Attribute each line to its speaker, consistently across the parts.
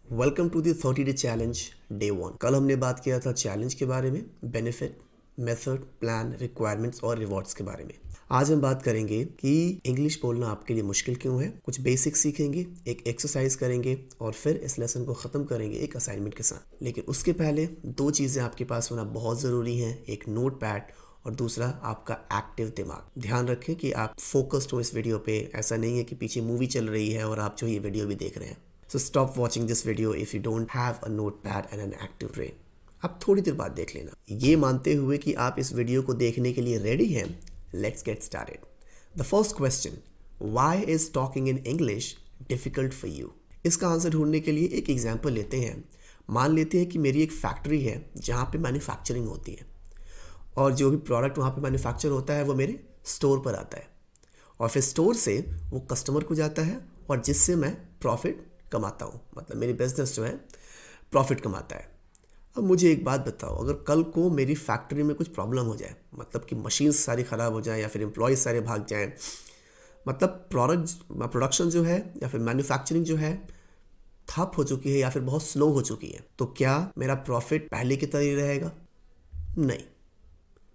Speaker 1: Welcome to the 30 day challenge day 1। कल हमने बात किया था चैलेंज के बारे में, बेनिफिट, मेथड, प्लान, रिक्वायरमेंट्स और रिवॉर्ड्स के बारे में। आज हम बात करेंगे कि इंग्लिश बोलना आपके लिए मुश्किल क्यों है। कुछ बेसिक सीखेंगे, एक एक्सरसाइज करेंगे और फिर इस लेसन को ख़त्म करेंगे एक असाइनमेंट के साथ। लेकिन उसके पहले दो चीज़ें आपके पास होना बहुत ज़रूरी हैं, एक नोट पैड और दूसरा आपका एक्टिव दिमाग। ध्यान रखें कि आप फोकस्ड हो इस वीडियो पे, ऐसा नहीं है कि पीछे मूवी चल रही है और आप जो ये वीडियो भी देख रहे हैं। So stop watching this video if you don't have a notepad and an active brain. आप थोड़ी देर बाद देख लेना। ये मानते हुए कि आप इस वीडियो को देखने के लिए रेडी हैं, let's get started. The first question, why is talking in English difficult for you? इसका आंसर ढूंढने के लिए एक एग्जाम्पल लेते हैं। मान लेते हैं कि मेरी एक फैक्ट्री है जहाँ पे मैन्युफैक्चरिंग होती है और जो भी प्रोडक्ट वहाँ पे मैन्युफैक्चर होता है वो मेरे स्टोर पर आता है और फिर स्टोर से वो कस्टमर को जाता है और जिससे मैं प्रॉफिट कमाता हूँ, मतलब मेरी बिजनेस जो है प्रॉफिट कमाता है। अब मुझे एक बात बताओ, अगर कल को मेरी फैक्ट्री में कुछ प्रॉब्लम हो जाए, मतलब कि मशीन सारी ख़राब हो जाए या फिर एम्प्लॉयज़ सारे भाग जाएं, मतलब प्रोडक्शन जो है या फिर मैन्युफैक्चरिंग जो है ठप हो चुकी है या फिर बहुत स्लो हो चुकी है, तो क्या मेरा प्रॉफिट पहले की तरह ही रहेगा? नहीं।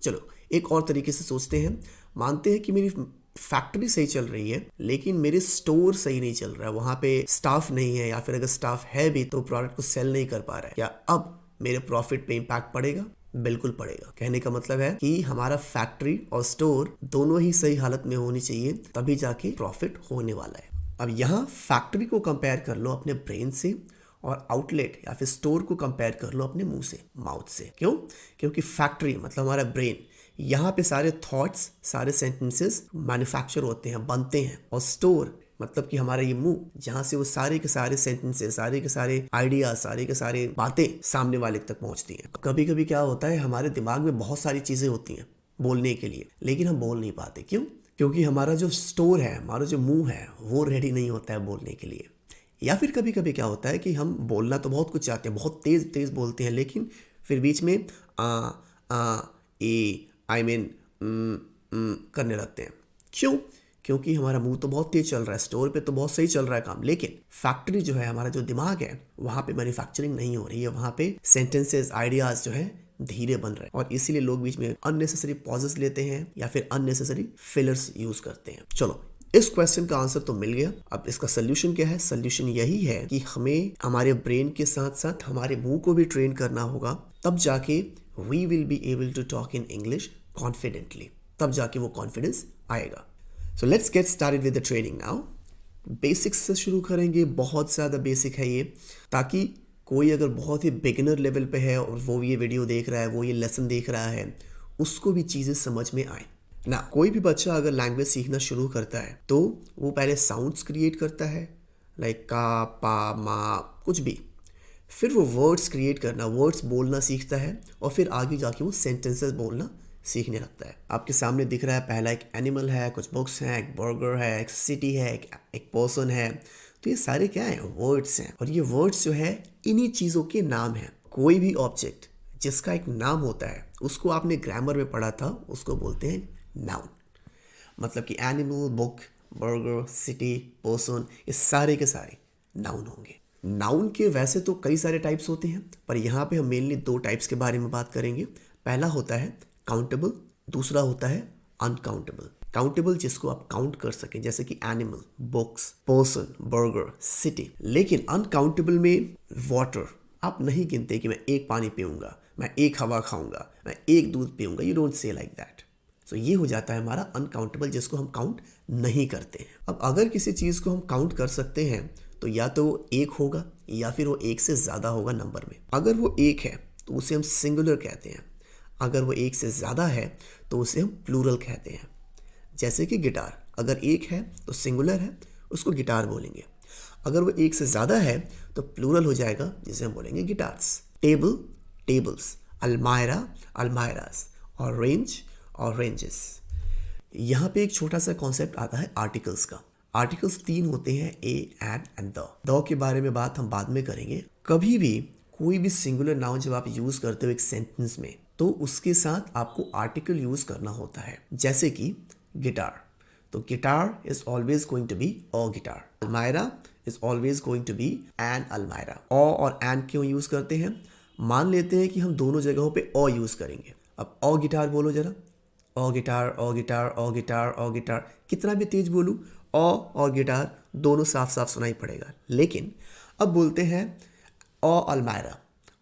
Speaker 1: चलो एक और तरीके से सोचते हैं। मानते हैं कि मेरी फैक्ट्री सही चल रही है लेकिन मेरे स्टोर सही नहीं चल रहा है, वहाँ पे स्टाफ नहीं है या फिर अगर स्टाफ है भी तो प्रोडक्ट को सेल नहीं कर पा रहा है। क्या अब मेरे प्रॉफिट पे इम्पैक्ट पड़ेगा? बिल्कुल पड़ेगा। कहने का मतलब है कि हमारा फैक्ट्री और स्टोर दोनों ही सही हालत में होनी चाहिए, तभी जाके प्रॉफिट होने वाला है। अब यहाँ फैक्ट्री को कंपेयर कर लो अपने ब्रेन से और आउटलेट या फिर स्टोर को कंपेयर कर लो अपने मुंह से, माउथ से। क्यों? क्योंकि फैक्ट्री मतलब हमारा ब्रेन, यहाँ पे सारे थॉट्स, सारे सेंटेंसेस मैन्युफैक्चर होते हैं, बनते हैं। और स्टोर मतलब कि हमारा ये मुंह, जहाँ से वो सारे के सारे सेंटेंसेस, सारे के सारे आइडियाज, सारे के सारे बातें सामने वाले तक पहुँचती हैं। कभी कभी क्या होता है, हमारे दिमाग में बहुत सारी चीज़ें होती हैं बोलने के लिए, लेकिन हम बोल नहीं पाते। क्यों? क्योंकि हमारा जो स्टोर है, हमारा जो मुंह है, वो रेडी नहीं होता है बोलने के लिए। या फिर कभी कभी क्या होता है कि हम बोलना तो बहुत कुछ चाहते हैं, बहुत तेज़ तेज़ बोलते हैं, लेकिन फिर बीच में आई मीन करने लगते हैं। क्यों? क्योंकि हमारा मुंह तो बहुत तेज चल रहा है, स्टोर पे तो बहुत सही चल रहा है काम, लेकिन फैक्ट्री जो है, हमारा जो दिमाग है, वहाँ पे मैन्युफैक्चरिंग नहीं हो रही है, वहाँ पे सेंटेंसेस, आइडियाज जो है धीरे बन रहे हैं और इसीलिए लोग बीच में अननेसेसरी पॉजेस लेते हैं या फिर अननेसेसरी फिलर्स यूज करते हैं। चलो इस क्वेश्चन का आंसर तो मिल गया। अब इसका सोल्यूशन क्या है? सोल्यूशन यही है कि हमें हमारे ब्रेन के साथ साथ हमारे मुंह को भी ट्रेन करना होगा, तब जाके we will be able to talk in English confidently, तब जाके वो कॉन्फिडेंस आएगा। So let's get started with the training now. Basics से शुरू करेंगे, बहुत ज़्यादा बेसिक है ये, ताकि कोई अगर बहुत ही बिगिनर लेवल पे है और वो ये वीडियो देख रहा है, वो ये लेसन देख रहा है, उसको भी चीज़ें समझ में आए ना। कोई भी बच्चा अगर लैंग्वेज सीखना शुरू करता है तो वो पहले साउंड्स क्रिएट करता है, लाइक का, पा, मा, कुछ भी। फिर वो वर्ड्स क्रिएट करना, वर्ड्स बोलना सीखता है और फिर आगे जाके वो सेंटेंसेस बोलना सीखने लगता है। आपके सामने दिख रहा है, पहला एक एनिमल है, कुछ बुक्स हैं, एक बर्गर है, एक सिटी है, एक पर्सन है। तो ये सारे क्या है? वर्ड्स हैं। और ये वर्ड्स जो है, इन्हीं चीज़ों के नाम हैं। कोई भी ऑब्जेक्ट जिसका एक नाम होता है, उसको आपने ग्रामर में पढ़ा था, उसको बोलते हैं नाउन। मतलब कि animal, book, burger, city, person, ये सारे के सारे नाउन होंगे। नाउन के वैसे तो कई सारे टाइप्स होते हैं, पर यहाँ पे हम मेनली दो टाइप्स के बारे में बात करेंगे। पहला होता है काउंटेबल, दूसरा होता है अनकाउंटेबल। काउंटेबल जिसको आप काउंट कर सकें, जैसे कि animal, books, person, burger, city. लेकिन अनकाउंटेबल में वाटर आप नहीं गिनते कि मैं एक पानी पीऊँगा, मैं एक हवा खाऊँगा, मैं एक दूध पीऊँगा। You don't say like that. So ये हो जाता है हमारा अनकाउंटेबल, जिसको हम काउंट नहीं करते हैं। अब अगर किसी चीज़ को हम काउंट कर सकते हैं तो या तो वो एक होगा या फिर वो एक से ज़्यादा होगा नंबर में। अगर वो एक है तो उसे हम सिंगुलर कहते हैं, अगर वो एक से ज़्यादा है तो उसे हम प्लूरल कहते हैं। जैसे कि गिटार, अगर एक है तो सिंगुलर है, उसको गिटार बोलेंगे। अगर वो एक से ज़्यादा है तो प्लूरल हो जाएगा, जिसे हम बोलेंगे guitars. Table, tables. Almirah, almirahs. और रेंज और रेंजेस। यहाँ पे एक छोटा सा कॉन्सेप्ट आता है आर्टिकल्स का। आर्टिकल्स तीन होते हैं, ए, एंड द के बारे में बात हम बाद में करेंगे। कभी भी कोई भी सिंगुलर नाउन जब आप यूज़ करते हो एक सेंटेंस में, तो उसके साथ आपको आर्टिकल यूज़ करना होता है। जैसे कि गिटार, तो guitar is always going to be a guitar. Almirah is always going to be an almirah. और एन क्यों यूज करते हैं? मान लेते हैं कि हम दोनों जगहों पे ओ यूज करेंगे। अब ओ गिटार बोलो जरा, ओ गिटार, ओ गिटार, ओ गिटार, ओ गिटार। कितना भी तेज बोलूं, ओ और गिटार दोनों साफ साफ सुनाई पड़ेगा। लेकिन अब बोलते हैं ओ अलमायरा,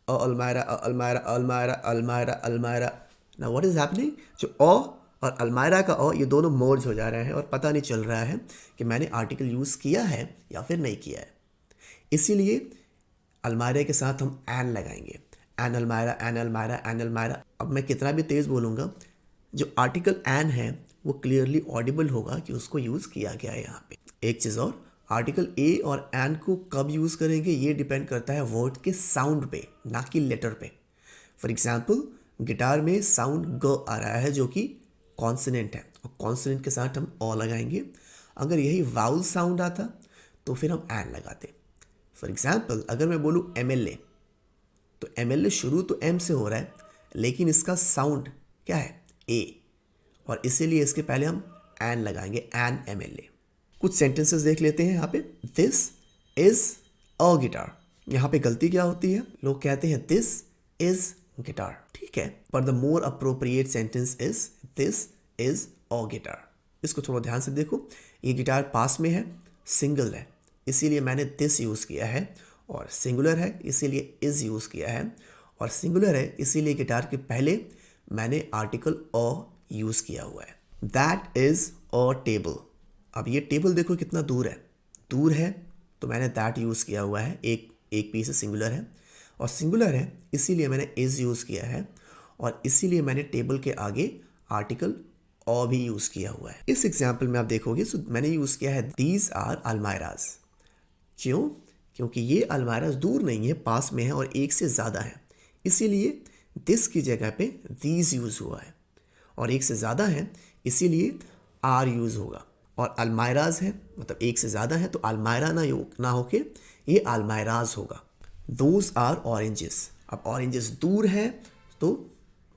Speaker 1: ओ अलमायरा, ओ अलमायरा, अलमायरा, अलमायरा, अलमायरा। ना व्हाट इज हैपनिंग? जो ओ और अलमायरा का ओ, ये दोनों मर्ज हो जा रहे हैं और पता नहीं चल रहा है कि मैंने आर्टिकल यूज़ किया है या फिर नहीं किया है। इसीलिए अलमायरा के साथ हम एन लगाएंगे, एन अलमायरा, एन अलमायरा, एन अलमायरा। अब मैं कितना भी तेज़ बोलूँगा, जो आर्टिकल एन है वो क्लियरली ऑडिबल होगा कि उसको यूज़ किया गया है यहाँ पे। एक चीज़ और, आर्टिकल ए और एन को कब यूज़ करेंगे ये डिपेंड करता है वर्ड के साउंड पे, ना कि लेटर पे। फॉर एग्जाम्पल, गिटार में साउंड ग आ रहा है जो कि कॉन्सोनेंट है, और कॉन्सोनेंट के साथ हम ओ लगाएंगे। अगर यही वाउल साउंड आता तो फिर हम एन लगाते। फॉर एग्जाम्पल, अगर मैं बोलूँ एमएलए, तो एमएलए शुरू तो एम से हो रहा है, लेकिन इसका साउंड क्या है? ए, और इसीलिए इसके पहले हम एन लगाएंगे, एन एमएलए। कुछ सेंटेंसेस देख लेते हैं यहाँ पे। दिस इज अ गिटार, यहाँ पे गलती क्या होती है? लोग कहते हैं दिस इज गिटार, ठीक है, पर the more appropriate sentence is this is a guitar. इसको थोड़ा ध्यान से देखो, ये गिटार पास में है, सिंगल है, इसीलिए मैंने दिस यूज़ किया है, और सिंगुलर है इसीलिए इज यूज़ किया है, और सिंगुलर है इसीलिए गिटार के पहले मैंने आर्टिकल अ यूज़ किया हुआ है। That is a table. अब ये टेबल देखो कितना दूर है, दूर है तो मैंने दैट यूज़ किया हुआ है, एक पीस सिंगुलर है, और सिंगुलर है इसीलिए मैंने इज़ यूज़ किया है, और इसीलिए मैंने टेबल के आगे आर्टिकल अ भी यूज़ किया हुआ है। इस एग्जाम्पल में आप देखोगे तो मैंने यूज़ किया है दीज आर अलमायराज। क्यों? क्योंकि ये अलमायराज दूर नहीं है, पास में है और एक से ज़्यादा है, इसीलिए दिस की जगह पे दीज यूज़ हुआ है, और एक से ज़्यादा है इसीलिए आर यूज़ होगा। और अलमायराज है मतलब एक से ज़्यादा है, तो अलमायरा ना होके ये अलमायराज होगा। Those are oranges. अब ऑरेंजेस दूर है तो,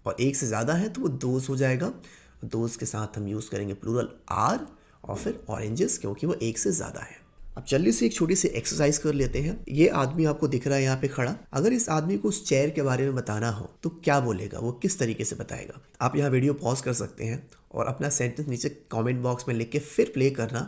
Speaker 1: और एक से ज़्यादा है तो वो दोज हो जाएगा। दोज के साथ हम यूज़ करेंगे प्लूरल आर, और फिर ऑरेंजेस क्योंकि वो एक से ज़्यादा है। अब जल्दी से एक छोटी सी एक्सरसाइज कर लेते हैं। ये आदमी आपको दिख रहा है यहाँ पे खड़ा, अगर इस आदमी को उस चेयर के बारे में बताना हो तो क्या बोलेगा, वो किस तरीके से बताएगा? आप यहाँ वीडियो पॉज कर सकते हैं और अपना सेंटेंस नीचे कमेंट बॉक्स में लिख के फिर प्ले करना,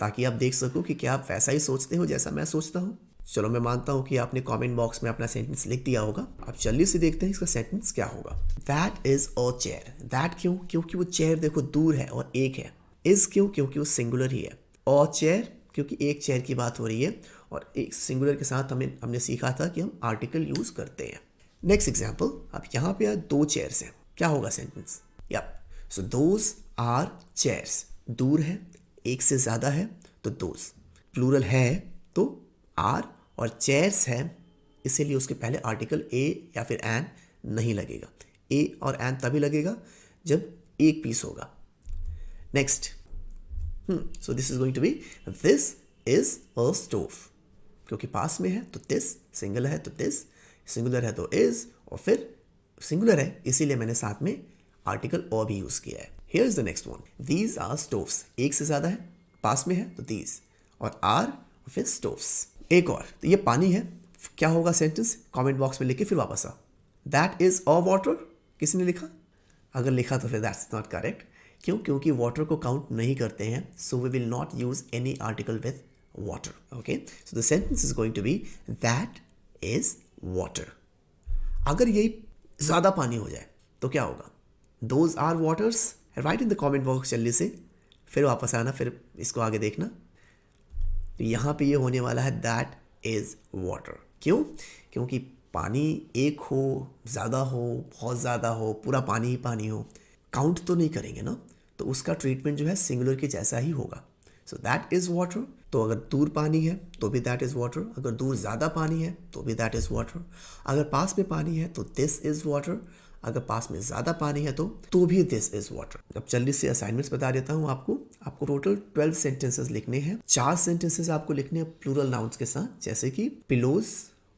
Speaker 1: ताकि आप देख सको कि क्या आप वैसा ही सोचते हो जैसा मैं सोचता हूँ। चलो, मैं मानता हूँ कि आपने कमेंट बॉक्स में अपना सेंटेंस लिख दिया होगा। अब जल्दी से देखते हैं इसका सेंटेंस क्या होगा। That is a chair. That क्यों? क्योंकि वो चेयर देखो दूर है और एक है। इज क्यों? क्योंकि वो सिंगुलर ही है। अ चेयर क्योंकि एक चेयर की बात हो रही है, और एक सिंगुलर के साथ हमने सीखा था कि हम आर्टिकल यूज करते हैं। नेक्स्ट एग्जाम्पल, अब यहाँ पे दो चेयर्स हैं, क्या होगा sentence? Yup, so those are chairs. दूर है, एक से ज़्यादा है तो दोज, प्लूरल है तो आर, और चेयर्स है इसीलिए उसके पहले आर्टिकल ए या फिर एन नहीं लगेगा। ए और एन तभी लगेगा जब एक पीस होगा। Next, so this is going to be this is a stove। क्योंकि पास में है तो this, सिंगल है तो this, सिंगुलर है तो is, और फिर सिंगुलर है इसीलिए मैंने साथ में आर्टिकल or भी यूज किया है। Here is the next one, these are stoves। एक से ज्यादा है, पास में है तो these, और are और फिर stoves। एक और, तो ये पानी है, क्या होगा सेंटेंस? कमेंट बॉक्स में लिख के फिर वापस आ। That is a water। किसने लिखा? अगर लिखा तो फिर that's not correct। क्यों? क्योंकि वाटर को काउंट नहीं करते हैं, so we will not use any article with water. Okay, so the sentence is going to be that is water. अगर यही ज़्यादा पानी हो जाए तो क्या होगा? Those are waters. Write in the comment box जल्दी से, फिर वापस आना, फिर इसको आगे देखना। तो यहाँ पे ये होने वाला है दैट इज वाटर। क्यों? क्योंकि पानी एक हो, ज़्यादा हो, बहुत ज़्यादा हो, पूरा पानी ही पानी हो, काउंट तो नहीं करेंगे ना, तो उसका ट्रीटमेंट जो है सिंगुलर के जैसा ही होगा। So that is water. तो अगर दूर पानी है तो भी दैट इज़ वाटर, अगर दूर ज़्यादा पानी है तो भी दैट इज़ वाटर, अगर पास में पानी है तो दिस इज़ वाटर, अगर पास में ज़्यादा पानी है तो भी दिस इज़ वाटर। अब जल्दी से असाइनमेंट्स बता देता हूँ आपको टोटल 12 सेंटेंसेस लिखने हैं। 4 सेंटेंसेस आपको लिखने हैं प्लूरल नाउन्स के साथ, जैसे कि pillows,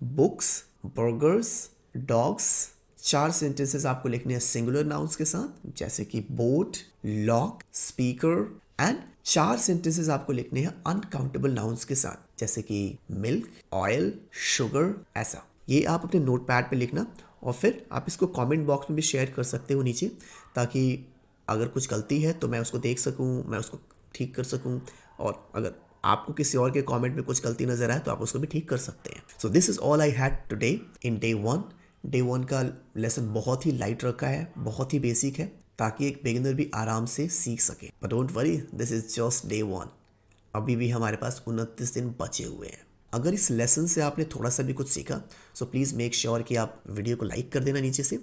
Speaker 1: books, burgers, dogs. 4 sentences आपको लिखने हैं सिंगुलर नाउन्स के साथ, जैसे कि boat, lock, speaker, and 4 sentences आपको लिखने हैं अनकाउंटेबल नाउन्स के साथ, जैसे कि मिल्क, ऑयल, शुगर, ऐसा। ये आप अपने नोटपैड पे लिखना और फिर आप इसको कमेंट बॉक्स में भी शेयर कर सकते हो नीचे, ताकि अगर कुछ गलती है तो मैं उसको देख सकूं, मैं उसको ठीक कर सकूं, और अगर आपको किसी और के कमेंट में कुछ गलती नज़र आए तो आप उसको भी ठीक कर सकते हैं। So this is all I had today in day 1। Day 1 का लेसन बहुत ही लाइट रखा है, बहुत ही बेसिक है, ताकि एक बिगिनर भी आराम से सीख सके। But don't worry, this is just day 1। अभी भी हमारे पास 29 दिन बचे हुए हैं। अगर इस लेसन से आपने थोड़ा सा भी कुछ सीखा, सो प्लीज़ मेक श्योर कि आप वीडियो को लाइक कर देना नीचे से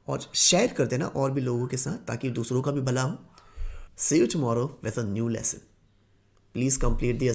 Speaker 1: और शेयर कर देना और भी लोगों के साथ, ताकि दूसरों का भी भला हो। See you tomorrow with a new lesson. Please complete the